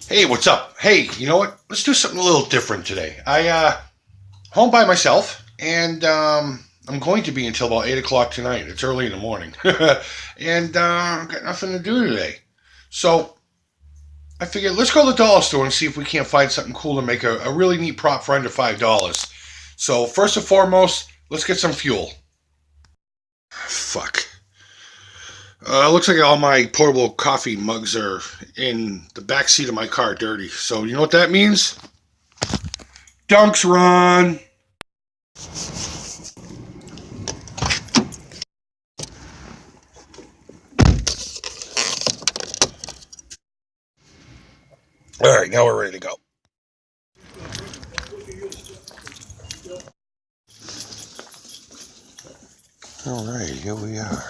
Hey, what's up? Hey, you know what? Let's do something a little different today. Home by myself, and I'm going to be until about 8 o'clock tonight. It's early in the morning, and I've got nothing to do today. So I figured let's go to the dollar store and see if we can't find something cool to make a really neat prop for under $5. So first and foremost, let's get some fuel. Fuck. Looks like all my portable coffee mugs are in the back seat of my car dirty. So you know what that means? Dunks run. All right, now we're ready to go. All right, here we are.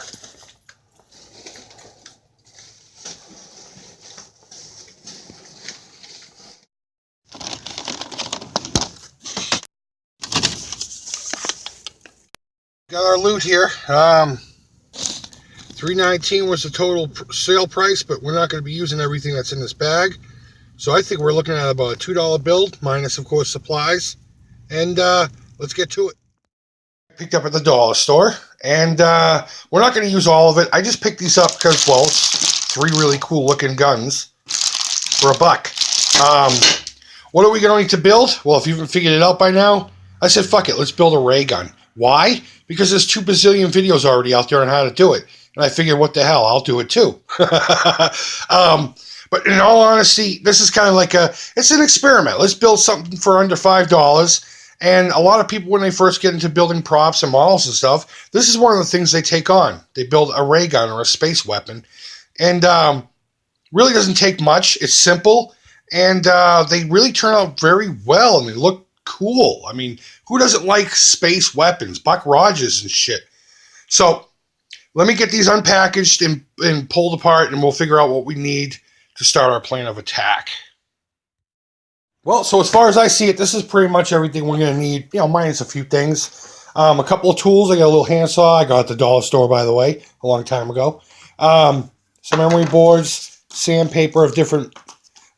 Got our loot here. $3.19 was the total sale price, but we're not going to be using everything that's in this bag. So I think we're looking at about a $2 bill, minus, of course, supplies. And let's get to it. Picked up at the dollar store, and we're not going to use all of it. I just picked these up because, well, it's three really cool looking guns for a buck. What are we going to need to build? Well, if you haven't figured it out by now, I said, fuck it, let's build a ray gun. Why? Because there's 2 bazillion videos already out there on how to do it. And I figured, what the hell, I'll do it too. But in all honesty, this is kind of like it's an experiment. Let's build something for under $5. And a lot of people, when they first get into building props and models and stuff, this is one of the things they take on. They build a ray gun or a space weapon. And really doesn't take much. It's simple. And they really turn out very well. And they look cool. I mean, who doesn't like space weapons? Buck Rogers and shit. So let me get these unpackaged and pulled apart, and we'll figure out what we need to start our plan of attack. Well, so as far as I see it, this is pretty much everything we're going to need, minus a few things. A couple of tools. I got a little handsaw. I got at the dollar store, by the way, a long time ago. Some memory boards, sandpaper of different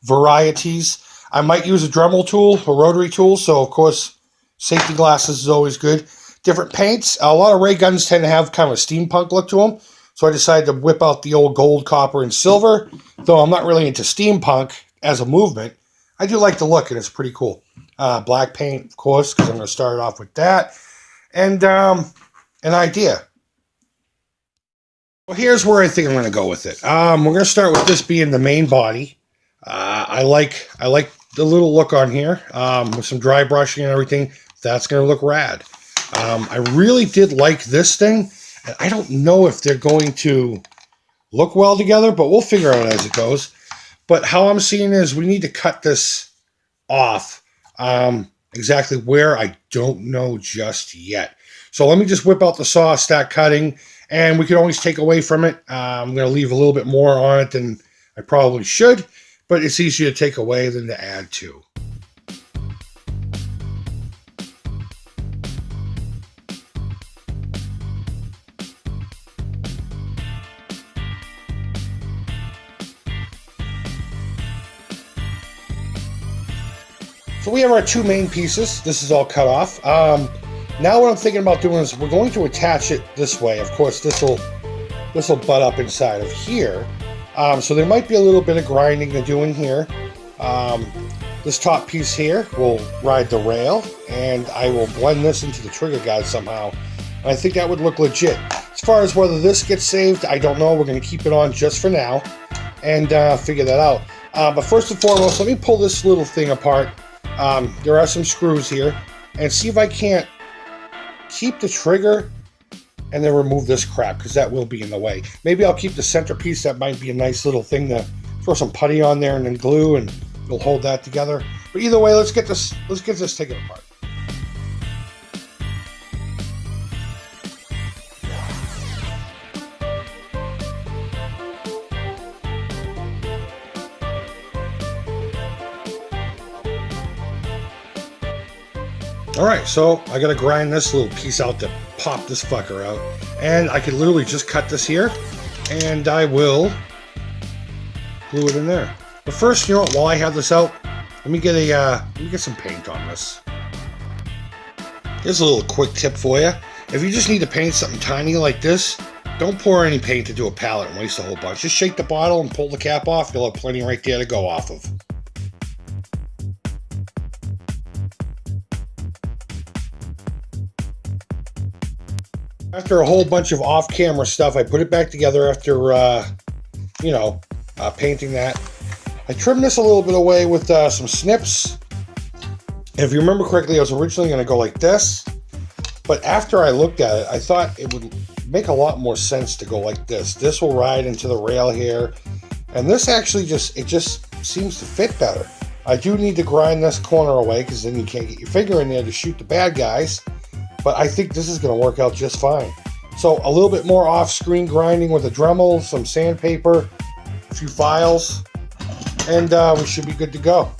varieties. I might use a Dremel tool, a rotary tool, so of course, safety glasses is always good. Different paints. A lot of ray guns tend to have kind of a steampunk look to them, so I decided to whip out the old gold, copper, and silver, though I'm not really into steampunk as a movement. I do like the look, and it's pretty cool. Black paint, of course, because I'm going to start off with that. And an idea. Well, here's where I think I'm going to go with it. We're going to start with this being the main body. I like the little look on here with some dry brushing and everything. That's going to look rad. I really did like this thing. I don't know if they're going to look well together, but we'll figure out as it goes. But how I'm seeing it is we need to cut this off. Exactly where, I don't know just yet. So let me just whip out the saw, start cutting, and we can always take away from it. I'm going to leave a little bit more on it than I probably should, but it's easier to take away than to add to. So we have our 2 main pieces. This is all cut off. Now what I'm thinking about doing is we're going to attach it this way. Of course, this will butt up inside of here. So there might be a little bit of grinding to do in here. This top piece here will ride the rail, and I will blend this into the trigger guide somehow. And I think that would look legit. As far as whether this gets saved, I don't know. We're going to keep it on just for now and figure that out. But first and foremost, let me pull this little thing apart. There are some screws here, and see if I can't keep the trigger and then remove this crap, because that will be in the way. Maybe I'll keep the centerpiece. That might be a nice little thing to throw some putty on there and then glue, and it'll hold that together. But either way, let's get this taken apart. Alright, so I gotta grind this little piece out to pop this fucker out. And I could literally just cut this here, and I will glue it in there. But first, you know what? While I have this out, let me get some paint on this. Here's a little quick tip for you. If you just need to paint something tiny like this, don't pour any paint into a palette and waste a whole bunch. Just shake the bottle and pull the cap off. You'll have plenty right there to go off of. After a whole bunch of off-camera stuff, I put it back together after, painting that. I trimmed this a little bit away with some snips. If you remember correctly, I was originally going to go like this. But after I looked at it, I thought it would make a lot more sense to go like this. This will ride into the rail here. And this actually just seems to fit better. I do need to grind this corner away because then you can't get your finger in there to shoot the bad guys. But I think this is going to work out just fine. So a little bit more off-screen grinding with a Dremel, some sandpaper, a few files, and we should be good to go.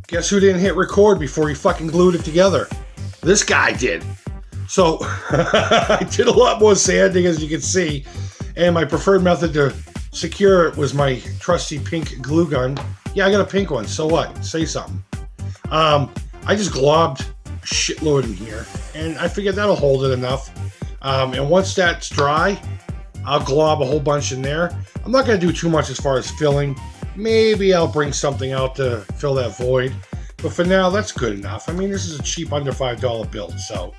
Guess who didn't hit record before he fucking glued it together? This guy did. So I did a lot more sanding, as you can see, and my preferred method to secure it was my trusty pink glue gun. Yeah, I got a pink one, so what? Say something. I just globbed a shitload in here, and I figured that'll hold it enough. And once that's dry, I'll glob a whole bunch in there. I'm not going to do too much as far as filling. Maybe I'll bring something out to fill that void. But for now, that's good enough. I mean, this is a cheap under $5 build. So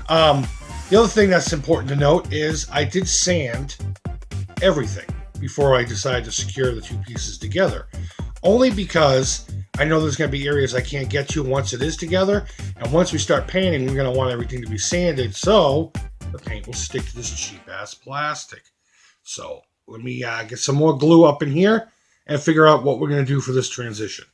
the other thing that's important to note is I did sand everything before I decided to secure the two pieces together. Only because I know there's going to be areas I can't get to once it is together. And once we start painting, we're going to want everything to be sanded. So the paint will stick to this cheap-ass plastic. So let me get some more glue up in here and figure out what we're going to do for this transition.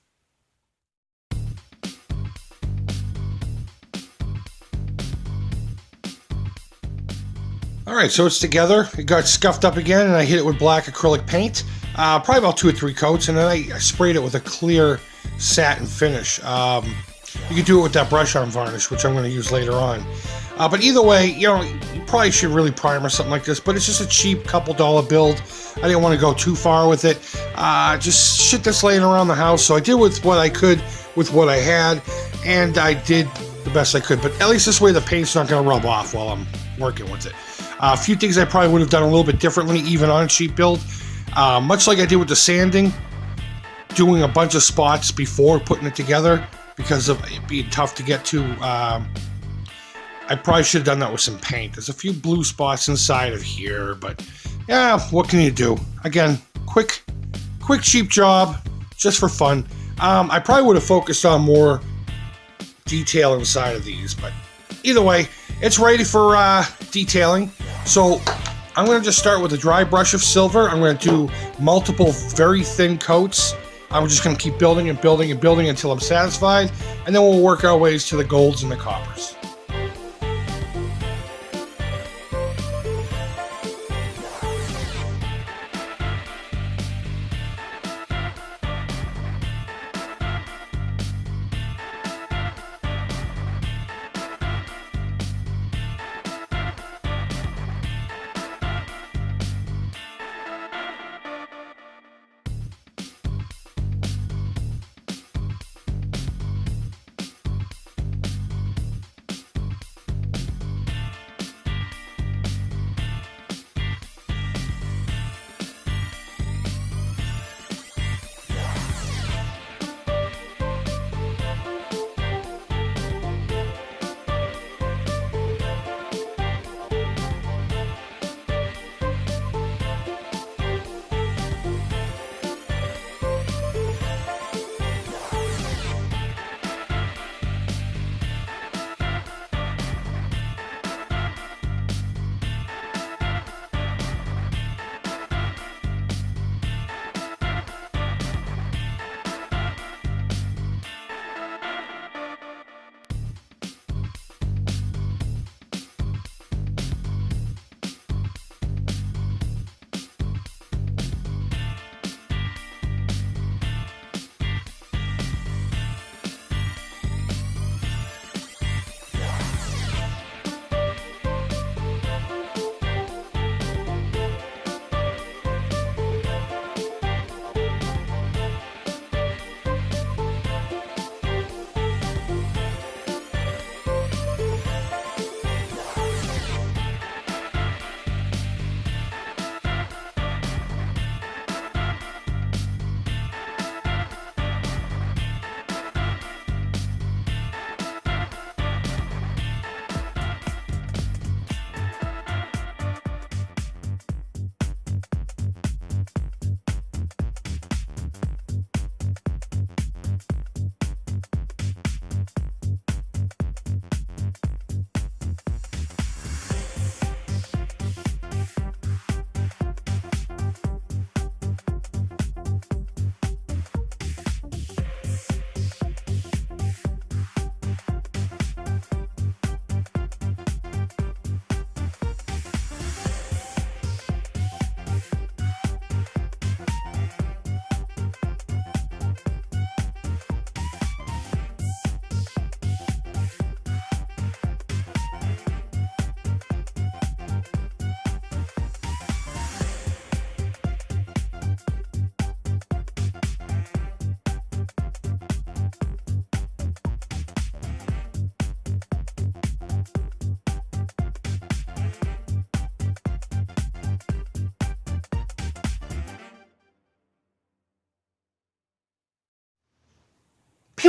All right, so it's together. It got scuffed up again, and I hit it with black acrylic paint. Probably about 2 or 3 coats, and then I sprayed it with a clear satin finish. You could do it with that brush arm varnish, which I'm going to use later on. But either way, you probably should really prime or something like this, but it's just a cheap couple dollar build. I didn't want to go too far with it. Just shit that's laying around the house, so I did with what I could with what I had, and I did the best I could. But at least this way the paint's not going to rub off while I'm working with it. A few things I probably would have done a little bit differently, even on a cheap build. Much like I did with the sanding, doing a bunch of spots before putting it together, because of it being tough to get to. I probably should have done that with some paint. There's a few blue spots inside of here, but yeah, what can you do? Again, quick cheap job, just for fun. I probably would have focused on more detail inside of these, but either way, it's ready for detailing. So I'm going to just start with a dry brush of silver. I'm going to do multiple very thin coats. I'm just going to keep building and building and building until I'm satisfied, and then we'll work our ways to the golds and the coppers.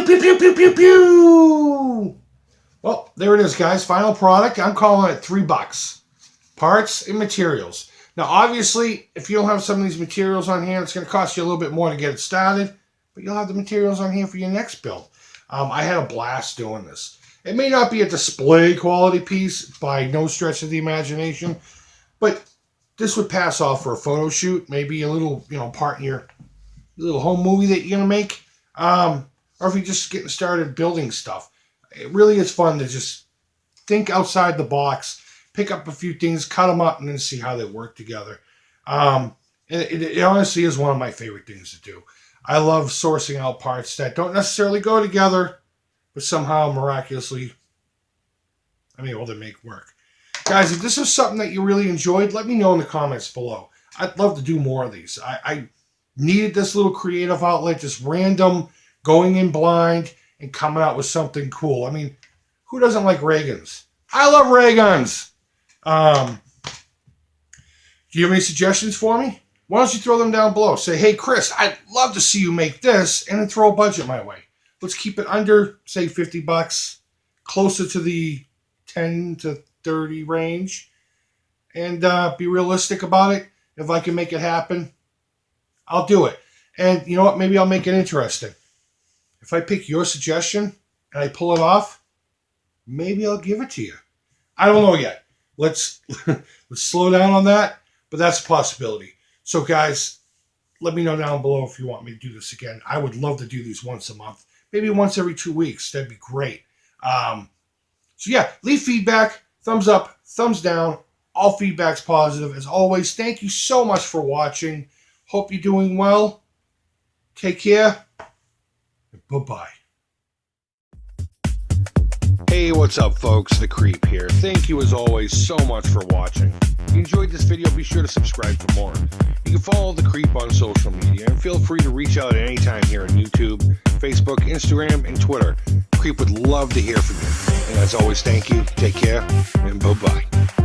pew, pew, pew, pew, pew. Well, there it is, guys. Final product. I'm calling it $3. Parts and materials. Now, obviously, if you don't have some of these materials on hand, it's going to cost you a little bit more to get it started, but you'll have the materials on hand for your next build. I had a blast doing this. It may not be a display quality piece by no stretch of the imagination, but this would pass off for a photo shoot, maybe a little, part in your little home movie that you're going to make, or if you're just getting started building stuff. It really is fun to just think outside the box, pick up a few things, cut them up, and then see how they work together. And it honestly is one of my favorite things to do. I love sourcing out parts that don't necessarily go together, but somehow miraculously I'm able to make work. Guys, if this is something that you really enjoyed, let me know in the comments below. I'd love to do more of these. I needed this little creative outlet, just random, going in blind, and coming out with something cool. I mean, who doesn't like ray guns? I love ray guns. Do you have any suggestions for me? Why don't you throw them down below? Say, hey, Chris, I'd love to see you make this, and then throw a budget my way. Let's keep it under, say, $50, closer to the 10 to 30 range, and be realistic about it. If I can make it happen, I'll do it. And you know what? Maybe I'll make it interesting. If I pick your suggestion and I pull it off, maybe I'll give it to you. I don't know yet. Let's slow down on that, but that's a possibility. So, guys, let me know down below if you want me to do this again. I would love to do these once a month. Maybe once every 2 weeks. That'd be great. So, yeah, leave feedback. Thumbs up, thumbs down. All feedback's positive. As always, thank you so much for watching. Hope you're doing well. Take care. And bye-bye. Hey, what's up, folks? The Creep here. Thank you, as always, so much for watching. If you enjoyed this video, be sure to subscribe for more. You can follow The Creep on social media, and feel free to reach out at any time here on YouTube, Facebook, Instagram, and Twitter. Creep would love to hear from you. And as always, thank you, take care, and bye-bye.